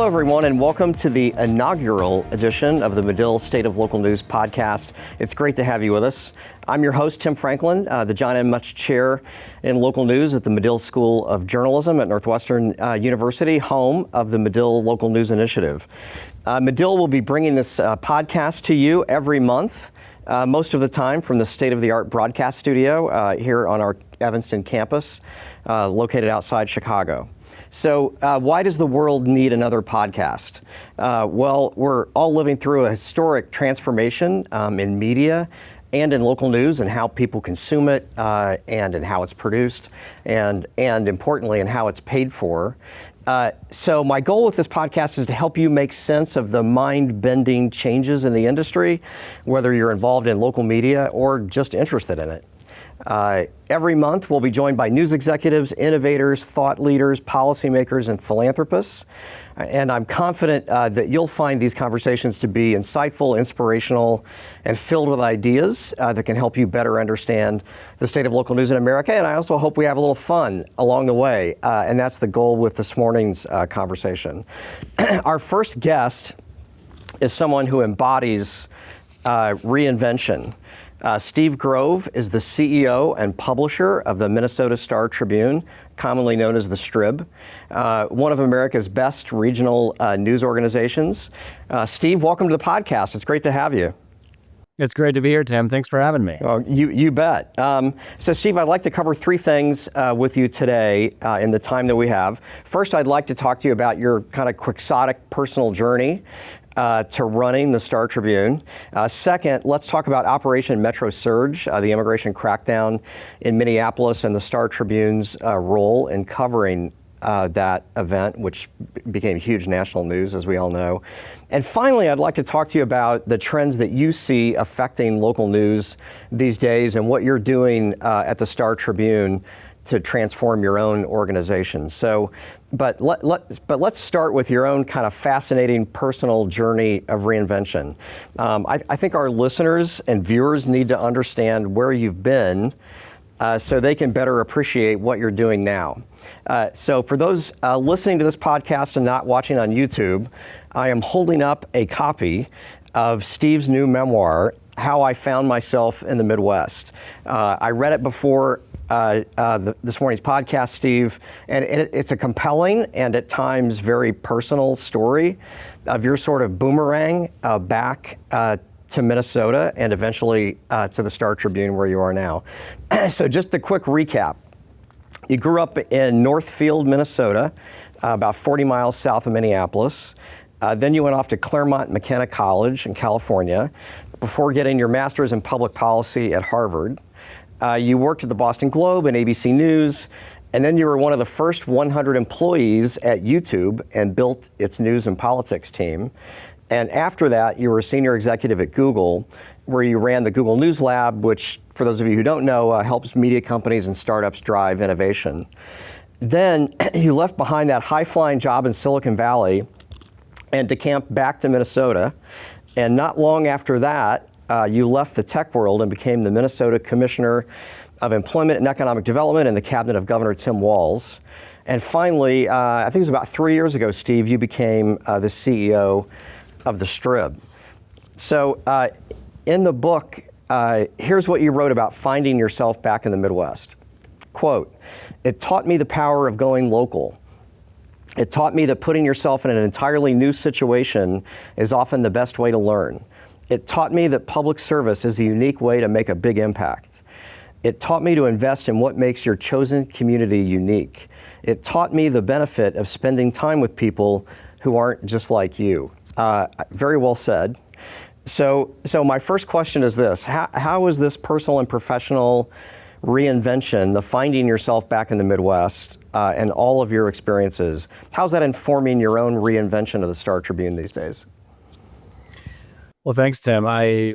Hello, everyone, and welcome to the inaugural edition of the Medill State of Local News podcast. It's great to have you with us. I'm your host, Tim Franklin, the John M. Mutz Chair in Local News at the Medill School of Journalism at Northwestern University, home of the Medill Local News Initiative. Medill will be bringing this podcast to you every month, most of the time from the state-of-the-art broadcast studio here on our Evanston campus, located outside Chicago. So why does the world need another podcast? Well, we're all living through a historic transformation in media and in local news and how people consume it and in how it's produced and importantly in how it's paid for. So my goal with this podcast is to help you make sense of the mind-bending changes in the industry, whether you're involved in local media or just interested in it. Every month, we'll be joined by news executives, innovators, thought leaders, policymakers, and philanthropists. And I'm confident that you'll find these conversations to be insightful, inspirational, and filled with ideas that can help you better understand the state of local news in America. And I also hope we have a little fun along the way. And that's the goal with this morning's conversation. Our first guest is someone who embodies reinvention. Steve Grove is the CEO and publisher of the Minnesota Star Tribune, commonly known as the Strib, one of America's best regional news organizations. Steve, welcome to the podcast. It's great to have you. It's great to be here, Tim. Thanks for having me. Oh, you bet. So, Steve, I'd like to cover three things with you today in the time that we have. First, I'd like to talk to you about your kind of quixotic personal journey to running the Star Tribune. Second, let's talk about Operation Metro Surge, the immigration crackdown in Minneapolis, and the Star Tribune's role in covering that event, which became huge national news, as we all know. And finally, I'd like to talk to you about the trends that you see affecting local news these days and what you're doing at the Star Tribune to transform your own organization. So, but let's start with your own kind of fascinating personal journey of reinvention. I think our listeners and viewers need to understand where you've been so they can better appreciate what you're doing now. So for those listening to this podcast and not watching on YouTube, I am holding up a copy of Steve's new memoir, How I Found Myself in the Midwest. I read it before this morning's podcast, Steve, and it's a compelling and at times very personal story of your sort of boomerang back to Minnesota and eventually to the Star Tribune where you are now. So just a quick recap. You grew up in Northfield, Minnesota, about 40 miles south of Minneapolis. Then you went off to Claremont McKenna College in California before getting your master's in public policy at Harvard. You worked at the Boston Globe and ABC News, and then you were one of the first 100 employees at YouTube and built its news and politics team. And after that, you were a senior executive at Google, where you ran the Google News Lab, which, for those of you who don't know, helps media companies and startups drive innovation. Then you left behind that high-flying job in Silicon Valley and decamped back to Minnesota. And not long after that, you left the tech world and became the Minnesota Commissioner of Employment and Economic Development in the cabinet of Governor Tim Walz. And finally, I think it was about 3 years ago, Steve, you became the CEO of the Strib. So in the book, here's what you wrote about finding yourself back in the Midwest. Quote, "It taught me the power of going local. It taught me that putting yourself in an entirely new situation is often the best way to learn. It taught me that public service is a unique way to make a big impact. It taught me to invest in what makes your chosen community unique. It taught me the benefit of spending time with people who aren't just like you." Very well said. So my first question is this: how is this personal and professional reinvention, the finding yourself back in the Midwest, and all of your experiences, how's that informing your own reinvention of the Star Tribune these days? Well, thanks, Tim. I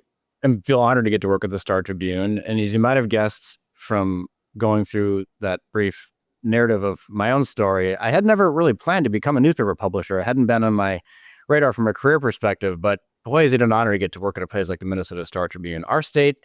feel honored to get to work at the Star Tribune. And as you might have guessed from going through that brief narrative of my own story, I had never really planned to become a newspaper publisher. It hadn't been on my radar from a career perspective, but boy, is it an honor to get to work at a place like the Minnesota Star Tribune. Our state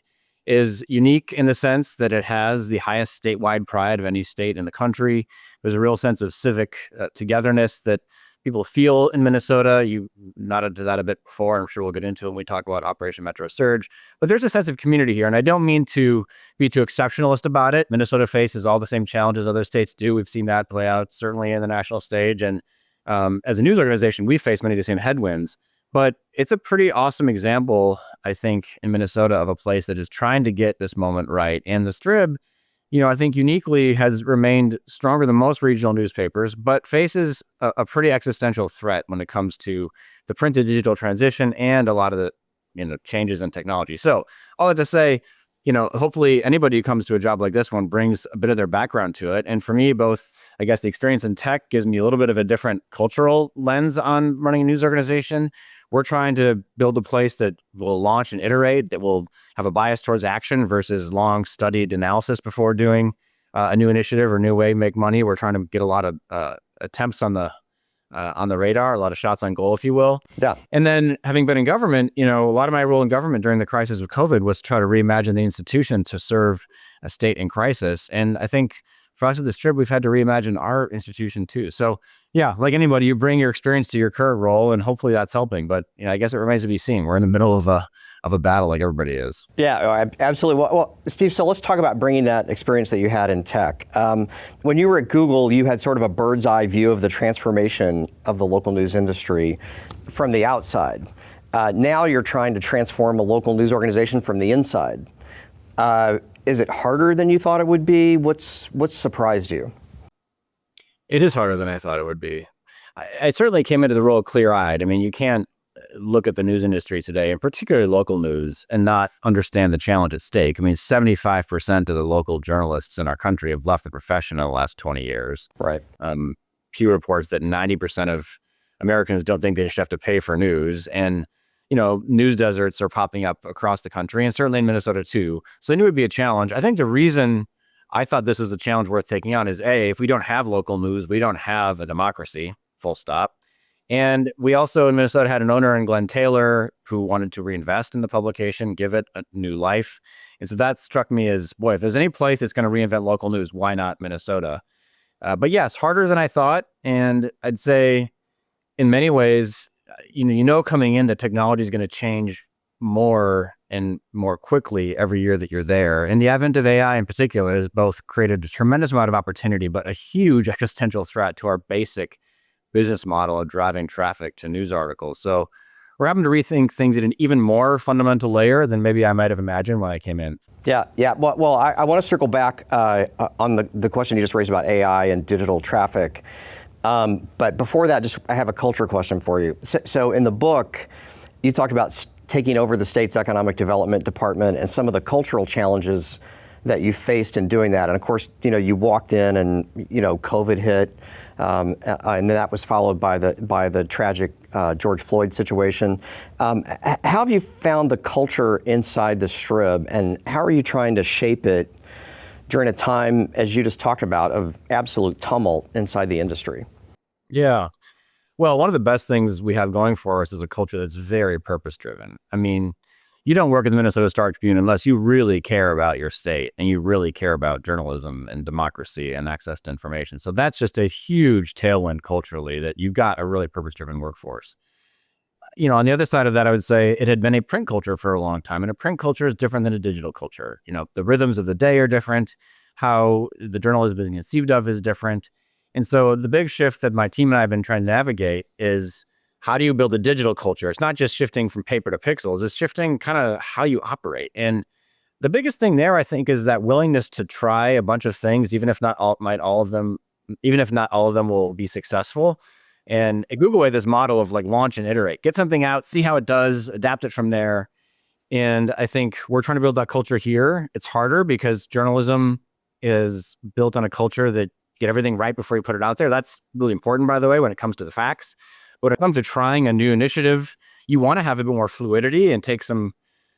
is unique in the sense that it has the highest statewide pride of any state in the country. There's a real sense of civic togetherness that people feel in Minnesota. You nodded to that a bit before. I'm sure we'll get into it when we talk about Operation Metro Surge. But there's a sense of community here. And I don't mean to be too exceptionalist about it. Minnesota faces all the same challenges other states do. We've seen that play out certainly in the national stage. And as a news organization, we face many of the same headwinds. But it's a pretty awesome example, I think, in Minnesota of a place that is trying to get this moment right. And the Strib, I think uniquely has remained stronger than most regional newspapers, but faces a pretty existential threat when it comes to the print to digital transition and a lot of the changes in technology. So all that to say, hopefully anybody who comes to a job like this one brings a bit of their background to it. And for me, both, I guess, the experience in tech gives me a little bit of a different cultural lens on running a news organization. We're trying to build a place that will launch and iterate, that will have a bias towards action versus long studied analysis before doing a new initiative or new way to make money. We're trying to get a lot of attempts on the radar, a lot of shots on goal, if you will. Yeah. And then having been in government, a lot of my role in government during the crisis of COVID was to try to reimagine the institution to serve a state in crisis. And I think for us at the Strib, we've had to reimagine our institution too. So yeah, like anybody, you bring your experience to your current role, and hopefully that's helping. But I guess it remains to be seen. We're in the middle of a battle, like everybody is. Yeah, absolutely. Well, Steve, so let's talk about bringing that experience that you had in tech. When you were at Google, you had sort of a bird's eye view of the transformation of the local news industry from the outside. Now you're trying to transform a local news organization from the inside. Is it harder than you thought it would be? What's surprised you? It is harder than I thought it would be. I certainly came into the role clear-eyed. I mean, you can't look at the news industry today, and particularly local news, and not understand the challenge at stake. I mean, 75% of the local journalists in our country have left the profession in the last 20 years. Right. Pew reports that 90% of Americans don't think they should have to pay for news. And news deserts are popping up across the country, and certainly in Minnesota too. So I knew it would be a challenge. I think the reason I thought this is a challenge worth taking on is if we don't have local news, we don't have a democracy, full stop. And we also in Minnesota had an owner in Glenn Taylor who wanted to reinvest in the publication, give it a new life. And so that struck me as, boy, if there's any place that's going to reinvent local news, why not Minnesota? But yes, harder than I thought. And I'd say in many ways, coming in that technology is going to change more and more quickly every year that you're there. And the advent of AI in particular has both created a tremendous amount of opportunity, but a huge existential threat to our basic business model of driving traffic to news articles. So we're having to rethink things at an even more fundamental layer than maybe I might have imagined when I came in. Yeah. Well, I want to circle back on the question you just raised about AI and digital traffic. But before that, I have a culture question for you. So in the book, you talked about taking over the state's economic development department and some of the cultural challenges that you faced in doing that. And of course, you walked in and, COVID hit, and then that was followed by the tragic George Floyd situation. How have you found the culture inside the Strib, and how are you trying to shape it during a time, as you just talked about, of absolute tumult inside the industry? Yeah. Well, one of the best things we have going for us is a culture that's very purpose-driven. I mean, you don't work at the Minnesota Star Tribune unless you really care about your state and you really care about journalism and democracy and access to information. So that's just a huge tailwind culturally, that you've got a really purpose-driven workforce. On the other side of that, I would say it had been a print culture for a long time, and a print culture is different than a digital culture. The rhythms of the day are different. How the journalism is conceived of is different. And so the big shift that my team and I have been trying to navigate is, how do you build a digital culture? It's not just shifting from paper to pixels, it's shifting kind of how you operate. And the biggest thing there, I think, is that willingness to try a bunch of things, even if not all of them will be successful. And at Google, we have this model of launch and iterate, get something out, see how it does, adapt it from there. And I think we're trying to build that culture here. It's harder because journalism is built on a culture that get everything right before you put it out there. That's really important, by the way, when it comes to the facts. But when it comes to trying a new initiative, you want to have a bit more fluidity and take some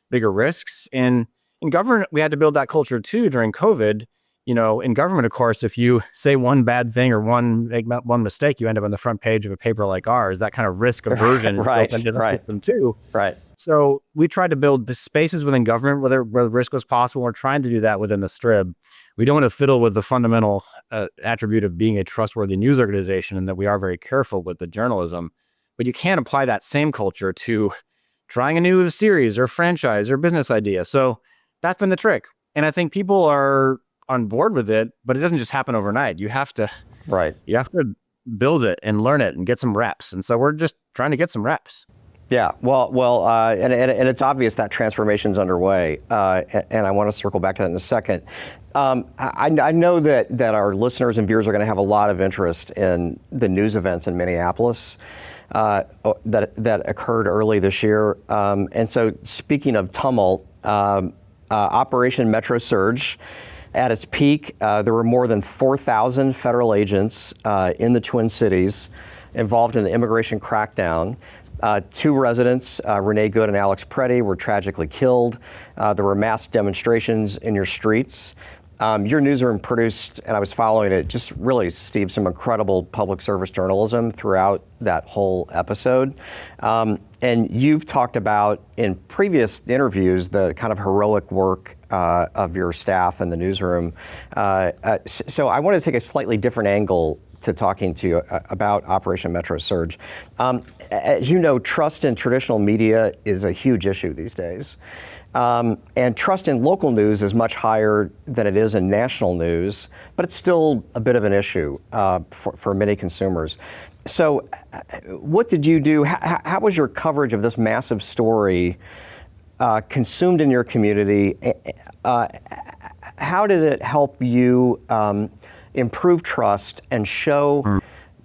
bigger risks. And in government, we had to build that culture too during COVID. In government, of course, if you say one bad thing or make one mistake, you end up on the front page of a paper like ours. That kind of risk aversion is built into the system too. Right. So we tried to build the spaces within government where risk was possible. We're trying to do that within the Strib. We don't want to fiddle with the fundamental attribute of being a trustworthy news organization, and that we are very careful with the journalism. But you can't apply that same culture to trying a new series or franchise or business idea. So that's been the trick. And I think people are on board with it, but it doesn't just happen overnight. You have to build it and learn it and get some reps. And so we're just trying to get some reps. Yeah, and it's obvious that transformation's underway, and I want to circle back to that in a second. I know that our listeners and viewers are going to have a lot of interest in the news events in Minneapolis that occurred early this year. And so, speaking of tumult, Operation Metro Surge, at its peak, there were more than 4,000 federal agents in the Twin Cities involved in the immigration crackdown. Two residents, Renee Good and Alex Preddy, were tragically killed. There were mass demonstrations in your streets. Your newsroom produced, and I was following it, just really, Steve, some incredible public service journalism throughout that whole episode. And you've talked about in previous interviews the kind of heroic work of your staff in the newsroom. So I want to take a slightly different angle to talking to you about Operation Metro Surge. As you know, trust in traditional media is a huge issue these days. And trust in local news is much higher than it is in national news, but it's still a bit of an issue for many consumers. So what did you do? How was your coverage of this massive story consumed in your community? How did it help you improve trust and show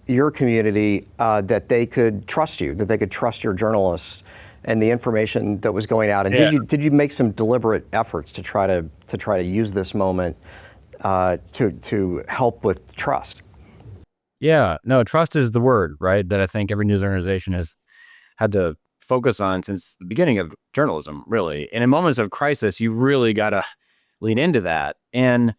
your community that they could trust you, that they could trust your journalists and the information that was going out? And did you make some deliberate efforts to try to use this moment to help with trust? Yeah, no, trust is the word, right? That I think every news organization has had to focus on since the beginning of journalism, really. And in moments of crisis, you really got to lean into that. And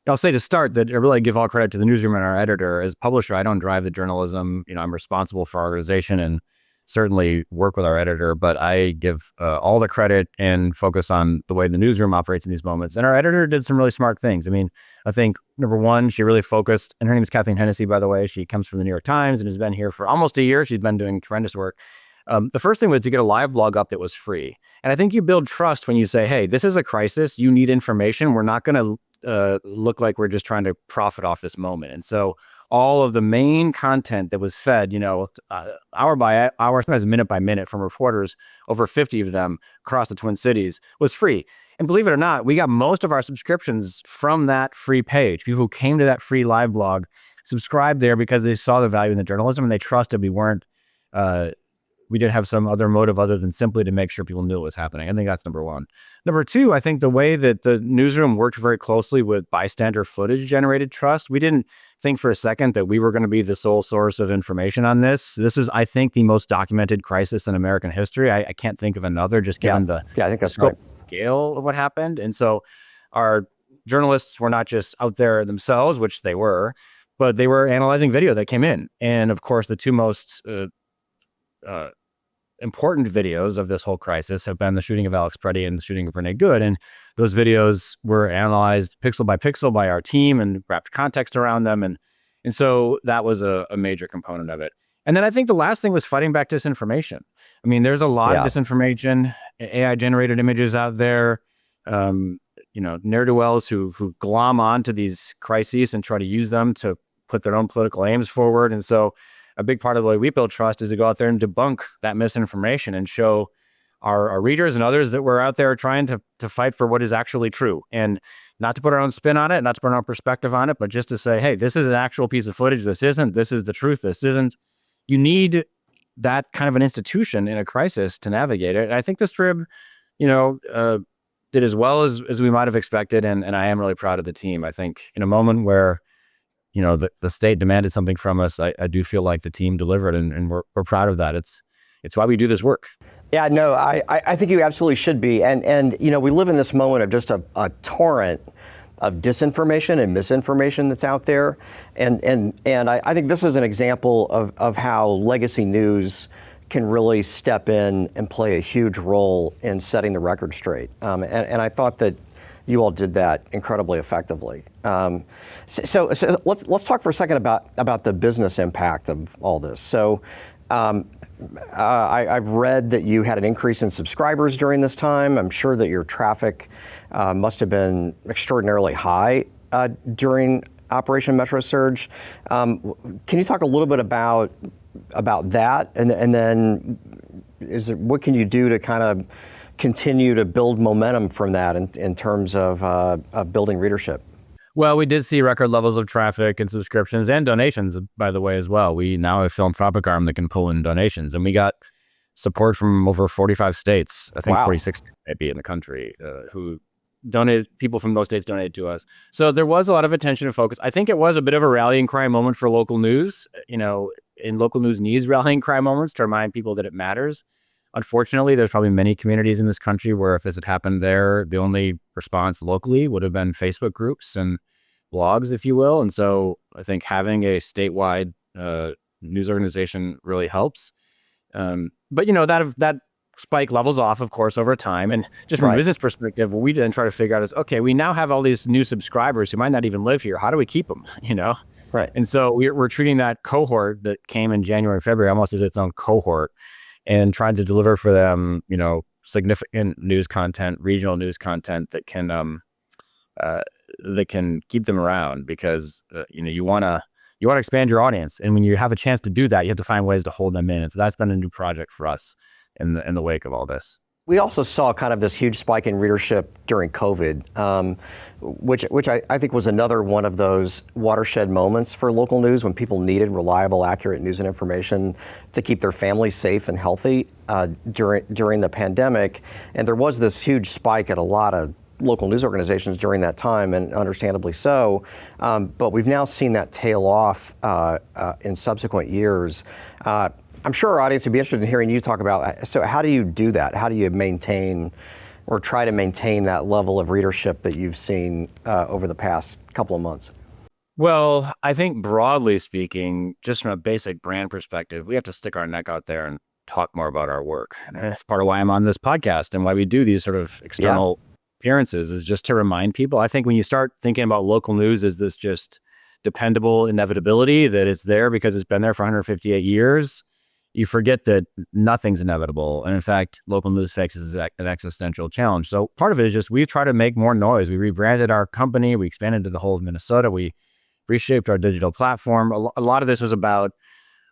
I'll say to start that I really give all credit to the newsroom and our editor. As publisher, I don't drive the journalism. I'm responsible for our organization and certainly work with our editor, but I give all the credit and focus on the way the newsroom operates in these moments. And our editor did some really smart things. I think number one, she really focused, and her name is Kathleen Hennessy, by the way. She comes from the New York Times and has been here for almost a year. She's been doing tremendous work. The first thing was to get a live blog up that was free. And I think you build trust when you say, hey, this is a crisis. You need information. We're not going to look like we're just trying to profit off this moment. And so all of the main content that was fed, hour by hour, sometimes minute by minute from reporters, over 50 of them across the Twin Cities, was free. And believe it or not, we got most of our subscriptions from that free page. People who came to that free live blog subscribed there because they saw the value in the journalism and they trusted we didn't have some other motive other than simply to make sure people knew what was happening. I think that's number one. Number two, I think the way that the newsroom worked very closely with bystander footage generated trust. We didn't think for a second that we were going to be the sole source of information on this. This is, I think, the most documented crisis in American history. I can't think of another, just given the I think that's scope, right. Scale of what happened. And so our journalists were not just out there themselves, which they were, but they were analyzing video that came in. And of course, the two most important videos of this whole crisis have been the shooting of Alex Preddy and the shooting of Renee Good. And those videos were analyzed pixel by pixel by our team and wrapped context around them. And so that was a major component of it. And then I think the last thing was fighting back disinformation. There's a lot of disinformation, AI generated images out there, ne'er-do-wells who glom onto these crises and try to use them to put their own political aims forward. And so a big part of the way we build trust is to go out there and debunk that misinformation and show our readers and others that we're out there trying to fight for what is actually true, and not to put our own spin on it, not to put our own perspective on it, but just to say, hey, this is an actual piece of footage. This isn't. This is the truth. This isn't. You need that kind of an institution in a crisis to navigate it. And I think the Strib, did as well as we might have expected. And I am really proud of the team. I think in a moment where the state demanded something from us, I do feel like the team delivered, and we're proud of that. It's why we do this work. Yeah, no, I think you absolutely should be. And we live in this moment of just a torrent of disinformation and misinformation that's out there. And I think this is an example of how legacy news can really step in and play a huge role in setting the record straight. And I thought that you all did that incredibly effectively. So let's talk for a second about the business impact of all this. So I've read that you had an increase in subscribers during this time. I'm sure that your traffic must have been extraordinarily high during Operation Metro Surge. Can you talk a little bit about that, and then what can you do to kind of continue to build momentum from that in terms of building readership? Well, we did see record levels of traffic and subscriptions and donations, by the way, as well. We now have a philanthropic arm that can pull in donations, and we got support from over 45 states, I think. Wow. 46 maybe in the country, who donated. People from those states donated to us. So there was a lot of attention and focus. I think it was a bit of a rallying cry moment for local news. In local news needs rallying cry moments to remind people that it matters. Unfortunately, there's probably many communities in this country where if this had happened there, the only response locally would have been Facebook groups and blogs, if you will. And so I think having a statewide news organization really helps. But that spike levels off, of course, over time. And just from a business perspective, what we then try to figure out is, okay, we now have all these new subscribers who might not even live here. How do we keep them? Right. And so we're treating that cohort that came in January and February almost as its own cohort, and trying to deliver for them, significant news content, regional news content that can keep them around, because you want to expand your audience, and when you have a chance to do that, you have to find ways to hold them in. And so that's been a new project for us in the wake of all this. We also saw kind of this huge spike in readership during COVID, which I think was another one of those watershed moments for local news, when people needed reliable, accurate news and information to keep their families safe and healthy during the pandemic. And there was this huge spike at a lot of local news organizations during that time, and understandably so. But we've now seen that tail off in subsequent years. I'm sure our audience would be interested in hearing you talk about, so how do you do that? How do you maintain or try to maintain that level of readership that you've seen over the past couple of months? Well, I think broadly speaking, just from a basic brand perspective, we have to stick our neck out there and talk more about our work. And that's part of why I'm on this podcast and why we do these sort of external appearances, is just to remind people. I think when you start thinking about local news as this just dependable inevitability, that it's there because it's been there for 158 years, you forget that nothing's inevitable. And in fact, local news faces an existential challenge. So part of it is just we try to make more noise. We rebranded our company. We expanded to the whole of Minnesota. We reshaped our digital platform. A lot of this was about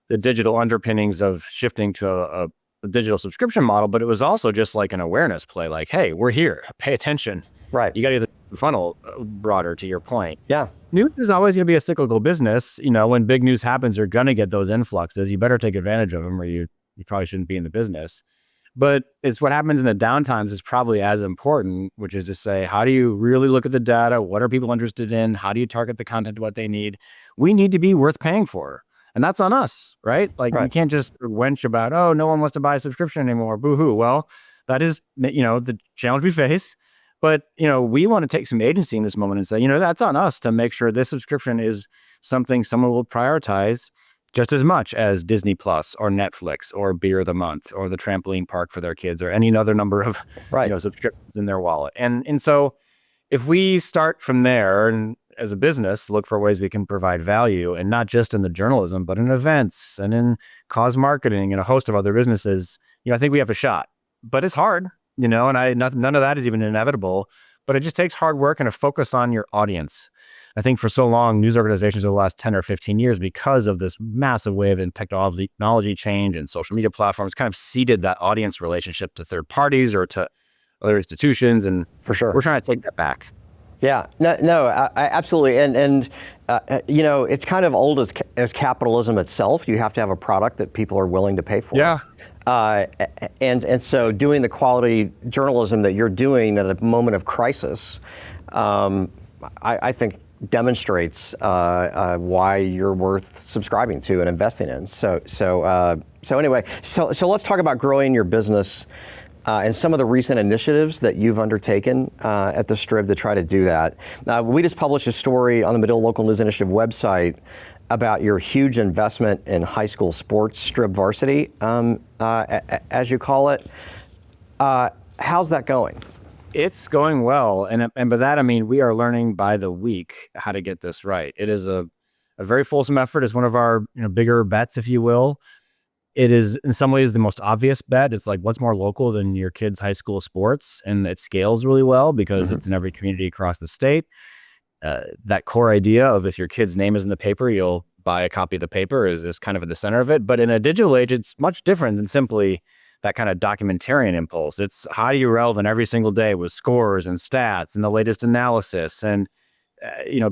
the digital underpinnings of shifting to a digital subscription model, but it was also just like an awareness play, like, hey, we're here, pay attention. Right. You got to get the funnel broader, to your point. Yeah. News is always going to be a cyclical business. When big news happens, you're going to get those influxes. You better take advantage of them, or you probably shouldn't be in the business. But it's what happens in the downtimes is probably as important, which is to say, how do you really look at the data? What are people interested in? How do you target the content to what they need? We need to be worth paying for. And that's on us, right? Like, we can't just wench about, oh, no one wants to buy a subscription anymore. Boo-hoo. Well, that is, the challenge we face. But, we want to take some agency in this moment and say, that's on us to make sure this subscription is something someone will prioritize just as much as Disney Plus or Netflix or Beer of the Month or the trampoline park for their kids, or any other number of subscriptions in their wallet. And so if we start from there, and as a business look for ways we can provide value, and not just in the journalism, but in events and in cause marketing and a host of other businesses, I think we have a shot. But it's hard. None of that is even inevitable, but it just takes hard work and a focus on your audience. I think for so long, news organizations over the last 10 or 15 years, because of this massive wave in technology change and social media platforms, kind of ceded that audience relationship to third parties or to other institutions. And for sure, we're trying to take that back. Yeah, no, absolutely. And it's kind of old as capitalism itself. You have to have a product that people are willing to pay for. Yeah. And so doing the quality journalism that you're doing at a moment of crisis, I think demonstrates why you're worth subscribing to and investing in. So anyway, let's talk about growing your business and some of the recent initiatives that you've undertaken at the Strib to try to do that. We just published a story on the Medill Local News Initiative website about your huge investment in high school sports, Strib Varsity, as you call it. How's that going? It's going well, and by that I mean we are learning by the week how to get this right. It is a very fulsome effort. It's one of our bigger bets, if you will. It is in some ways the most obvious bet. It's like, what's more local than your kids' high school sports? And it scales really well because it's in every community across the state. That core idea of if your kid's name is in the paper, you'll buy a copy of the paper is kind of at the center of it. But in a digital age, it's much different than simply that kind of documentarian impulse. It's how do you relevant every single day with scores and stats and the latest analysis and,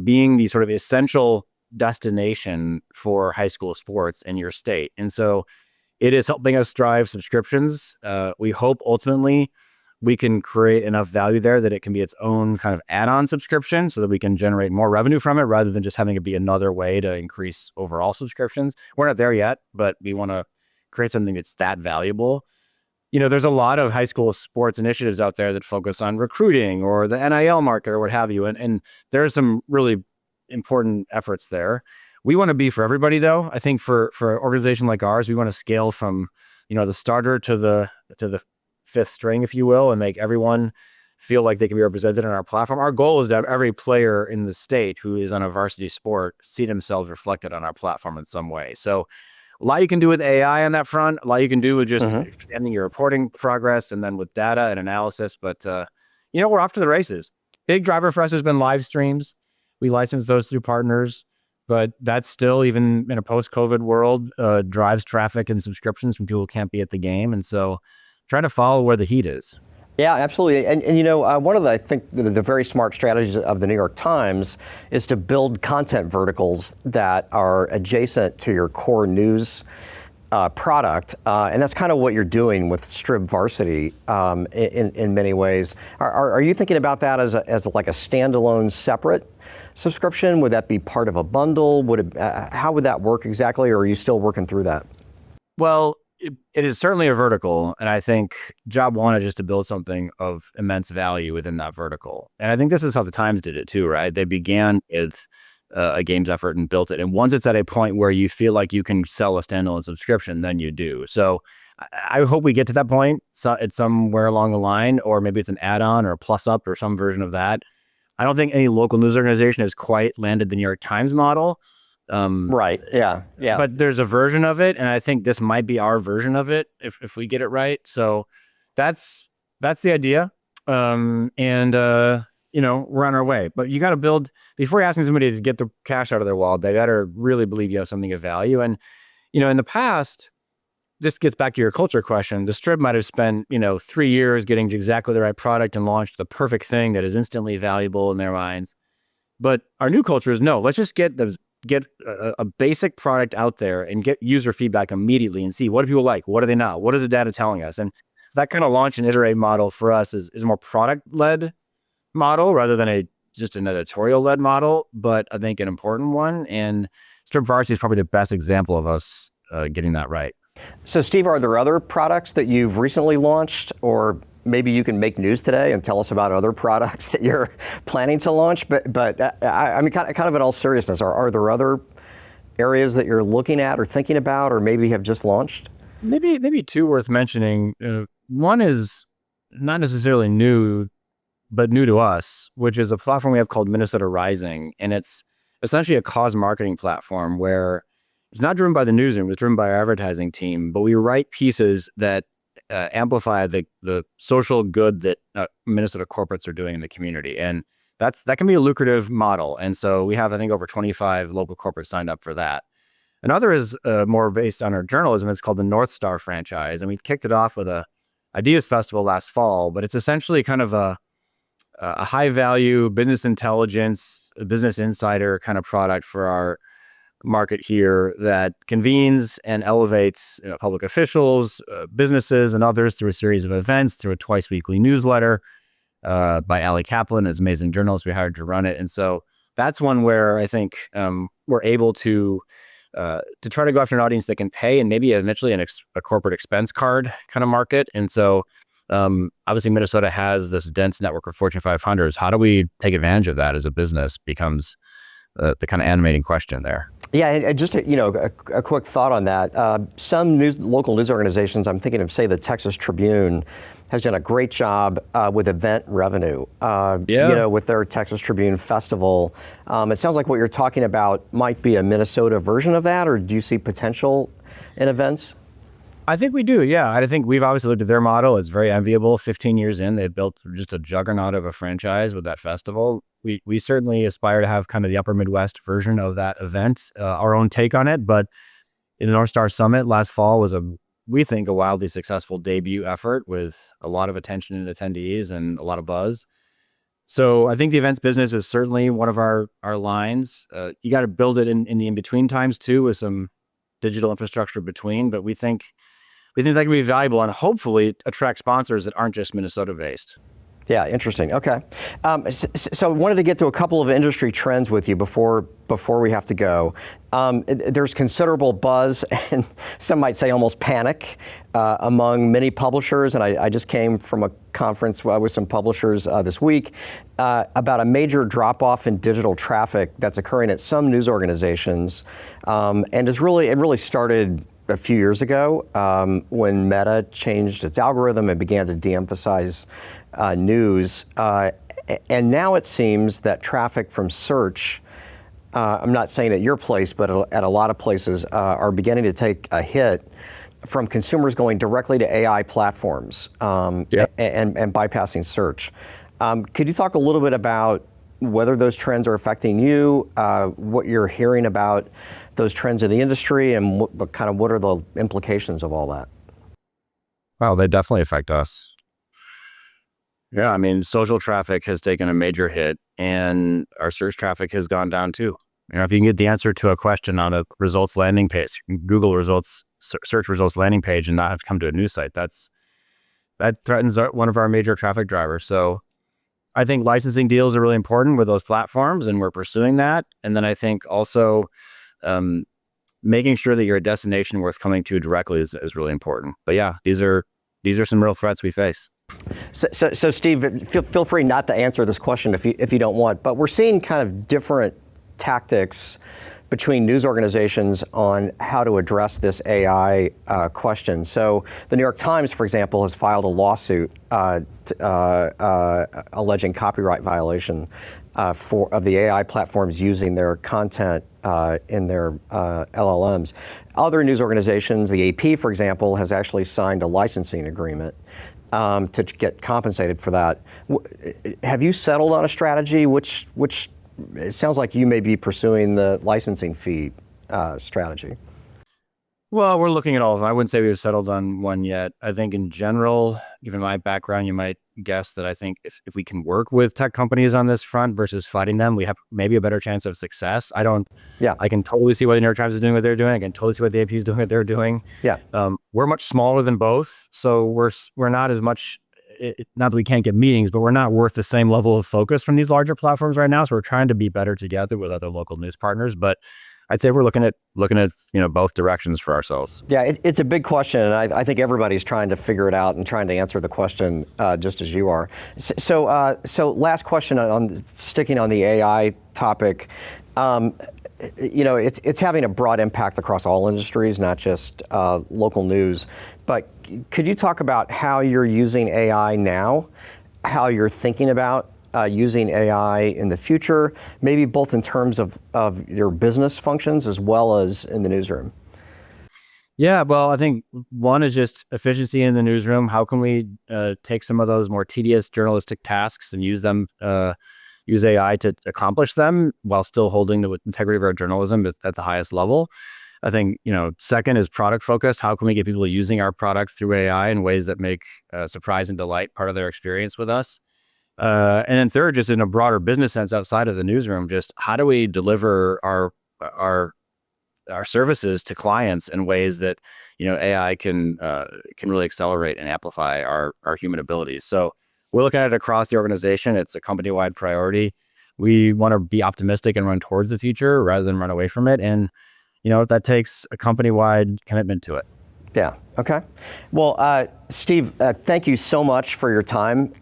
being the sort of essential destination for high school sports in your state. And so it is helping us drive subscriptions. We hope ultimately we can create enough value there that it can be its own kind of add-on subscription so that we can generate more revenue from it rather than just having it be another way to increase overall subscriptions. We're not there yet, but we want to create something that's that valuable. There's a lot of high school sports initiatives out there that focus on recruiting or the NIL market or what have you. And there are some really important efforts there. We want to be for everybody, though. I think for an organization like ours, we want to scale from, the starter to the fifth string, if you will, and make everyone feel like they can be represented on our platform. Our goal is to have every player in the state who is on a varsity sport see themselves reflected on our platform in some way. So a lot you can do with AI on that front, a lot you can do with just extending your reporting progress and then with data and analysis. But, we're off to the races. Big driver for us has been live streams. We license those through partners. But that's still, even in a post-COVID world, drives traffic and subscriptions from people who can't be at the game. And so try to follow where the heat is. Yeah, absolutely. And one of the, I think, the very smart strategies of the New York Times is to build content verticals that are adjacent to your core news product. And that's kind of what you're doing with Strib Varsity in many ways. Are you thinking about that as like a standalone separate subscription? Would that be part of a bundle? How would that work exactly? Or are you still working through that? Well, it is certainly a vertical. And I think job one is just to build something of immense value within that vertical. And I think this is how the Times did it too, right? They began with a games effort and built it. And once it's at a point where you feel like you can sell a standalone subscription, then you do. So I hope we get to that point. So it's somewhere along the line, or maybe it's an add-on or a plus up or some version of that. I don't think any local news organization has quite landed the New York Times model. Right. Yeah. But there's a version of it, and I think this might be our version of it if we get it right. So that's the idea. We're on our way. But you got to build before you're asking somebody to get the cash out of their wallet. They got to really believe you have something of value. And in the past, this gets back to your culture question. The Strib might have spent 3 years getting exactly the right product and launched the perfect thing that is instantly valuable in their minds. But our new culture is no. Let's just get a basic product out there and get user feedback immediately and see what do people like, what do they not, what is the data telling us, and that kind of launch and iterate model for us is a more product led model rather than just an editorial led model, but I think an important one. And Strib Varsity is probably the best example of us getting that right. So, Steve, are there other products that you've recently launched, or maybe you can make news today and tell us about other products that you're planning to launch? But I mean, kind of in all seriousness, are there other areas that you're looking at or thinking about, or maybe have just launched? Maybe two worth mentioning. One is not necessarily new, but new to us, which is a platform we have called Minnesota Rising, and it's essentially a cause marketing platform where it's not driven by the newsroom, it's driven by our advertising team, but we write pieces that amplify the social good that Minnesota corporates are doing in the community. And that can be a lucrative model. And so we have, I think, over 25 local corporates signed up for that. Another is more based on our journalism. It's called the North Star franchise. And we kicked it off with a Ideas Festival last fall, but it's essentially kind of a high value business intelligence, business insider kind of product for our market here that convenes and elevates public officials, businesses, and others through a series of events, through a twice weekly newsletter by Allie Kaplan, as amazing journalist we hired to run it. And so that's one where I think we're able to try to go after an audience that can pay, and maybe eventually a corporate expense card kind of market. And so Obviously, Minnesota has this dense network of Fortune 500s. How do we take advantage of that as a business becomes the kind of animating question there. Yeah, and just a quick thought on that. Some local news organizations, I'm thinking of, say, the Texas Tribune, has done a great job with event revenue. With their Texas Tribune Festival. It sounds like what you're talking about might be a Minnesota version of that, or do you see potential in events? I think we do, yeah. I think we've obviously looked at their model. It's very enviable. 15 years in, they've built just a juggernaut of a franchise with that festival. We certainly aspire to have kind of the upper Midwest version of that event, our own take on it. But in the North Star Summit last fall was we think, a wildly successful debut effort with a lot of attention and attendees and a lot of buzz. So I think the events business is certainly one of our lines. You got to build it in the in-between times too, with some digital infrastructure between, but we think that can be valuable and hopefully attract sponsors that aren't just Minnesota based. Yeah, interesting. Okay. So I wanted to get to a couple of industry trends with you before we have to go. There's considerable buzz and some might say almost panic among many publishers. And I just came from a conference with some publishers this week about a major drop off in digital traffic that's occurring at some news organizations. And it really started a few years ago when Meta changed its algorithm and began to de-emphasize news. And now it seems that traffic from search, I'm not saying at your place, but at a lot of places, are beginning to take a hit from consumers going directly to AI platforms and bypassing search. Could you talk a little bit about whether those trends are affecting you, what you're hearing about those trends in the industry, and what are the implications of all that? Wow, they definitely affect us. Yeah, I mean, social traffic has taken a major hit, and our search traffic has gone down too. If you can get the answer to a question on a results landing page, Google results, search results landing page, and not have to come to a news site, that threatens one of our major traffic drivers. So I think licensing deals are really important with those platforms, and we're pursuing that. And then I think also making sure that you're a destination worth coming to directly is really important. But yeah, these are some real threats we face. So Steve, feel free not to answer this question if you don't want, but we're seeing kind of different tactics between news organizations on how to address this AI question. So the New York Times, for example, has filed a lawsuit alleging copyright violation of the AI platforms using their content in their LLMs. Other news organizations, the AP, for example, has actually signed a licensing agreement to get compensated for that. Have you settled on a strategy? Which it sounds like you may be pursuing the licensing fee strategy. Well, we're looking at all of them. I wouldn't say we've settled on one yet. I think in general, given my background, you might guess that I think if we can work with tech companies on this front versus fighting them, we have maybe a better chance of success. I can totally see why the New York Times is doing what they're doing. I can totally see what the AP is doing what they're doing. Yeah. We're much smaller than both. So we're not as much, not that we can't get meetings, but we're not worth the same level of focus from these larger platforms right now. So we're trying to be better together with other local news partners. But I'd say we're looking at both directions for ourselves. Yeah, it's a big question, and I think everybody's trying to figure it out and trying to answer the question just as you are. So last question on sticking on the AI topic. It's having a broad impact across all industries, not just local news. But could you talk about how you're using AI now, how you're thinking about using AI in the future, maybe both in terms of your business functions as well as in the newsroom? Yeah, well, I think one is just efficiency in the newsroom. How can we take some of those more tedious journalistic tasks and use AI to accomplish them while still holding the integrity of our journalism at the highest level? I think, second is product focused. How can we get people using our product through AI in ways that make surprise and delight part of their experience with us? And then third, just in a broader business sense outside of the newsroom, just how do we deliver our services to clients in ways that AI can really accelerate and amplify our human abilities. So we're looking at it across the organization. It's a company-wide priority. We want to be optimistic and run towards the future rather than run away from it. And that takes a company-wide commitment to it. Yeah. Okay. Well, Steve, thank you so much for your time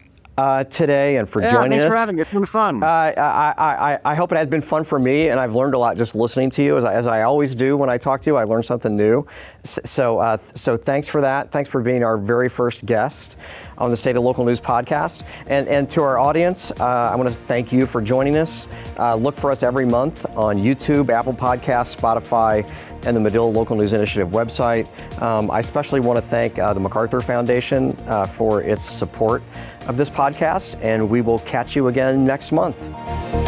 today and for joining us. Thanks for having me. It's been fun. I hope it has been fun for me, and I've learned a lot just listening to you, as I always do when I talk to you. I learn something new. So thanks for that. Thanks for being our very first guest on the State of Local News podcast. And to our audience, I want to thank you for joining us. Look for us every month on YouTube, Apple Podcasts, Spotify, and the Medill Local News Initiative website. I especially want to thank the MacArthur Foundation for its support of this podcast, and we will catch you again next month.